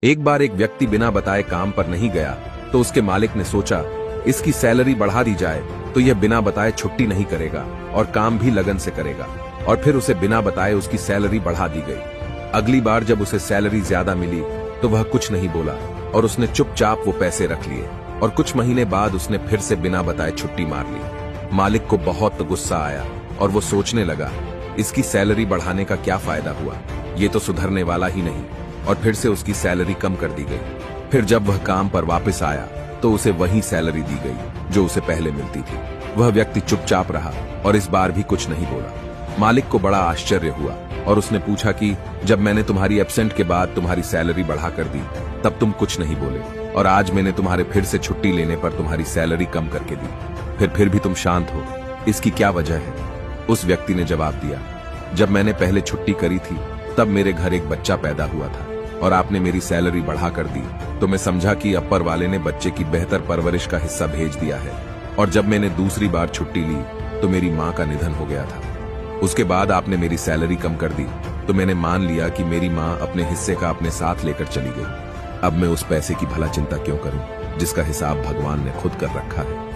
एक बार एक व्यक्ति बिना बताए काम पर नहीं गया तो उसके मालिक ने सोचा इसकी सैलरी बढ़ा दी जाए तो यह बिना बताए छुट्टी नहीं करेगा और काम भी लगन से करेगा। और फिर उसे बिना बताए उसकी सैलरी बढ़ा दी गई। अगली बार जब उसे सैलरी ज्यादा मिली तो वह कुछ नहीं बोला और उसने चुपचाप वो पैसे रख लिए और कुछ महीने बाद उसने फिर से बिना बताए छुट्टी मार ली। मालिक को बहुत गुस्सा आया और वो सोचने लगा इसकी सैलरी बढ़ाने का क्या फायदा हुआ, ये तो सुधरने वाला ही नहीं। और फिर से उसकी सैलरी कम कर दी गई। फिर जब वह काम पर वापस आया तो उसे वही सैलरी दी गई जो उसे पहले मिलती थी। वह व्यक्ति चुपचाप रहा और इस बार भी कुछ नहीं बोला। मालिक को बड़ा आश्चर्य हुआ और उसने पूछा कि जब मैंने तुम्हारी एब्सेंट के बाद तुम्हारी सैलरी बढ़ा कर दी तब तुम कुछ नहीं बोले और आज मैंने तुम्हारे फिर से छुट्टी लेने पर तुम्हारी सैलरी कम करके दी, फिर भी तुम शांत हो, इसकी क्या वजह है? उस व्यक्ति ने जवाब दिया, जब मैंने पहले छुट्टी करी थी तब मेरे घर एक बच्चा पैदा हुआ था और आपने मेरी सैलरी बढ़ा कर दी तो मैं समझा कि अपर वाले ने बच्चे की बेहतर परवरिश का हिस्सा भेज दिया है। और जब मैंने दूसरी बार छुट्टी ली तो मेरी माँ का निधन हो गया था। उसके बाद आपने मेरी सैलरी कम कर दी तो मैंने मान लिया कि मेरी माँ अपने हिस्से का अपने साथ लेकर चली गई। अब मैं उस पैसे की भला चिंता क्यों करूं जिसका हिसाब भगवान ने खुद कर रखा है।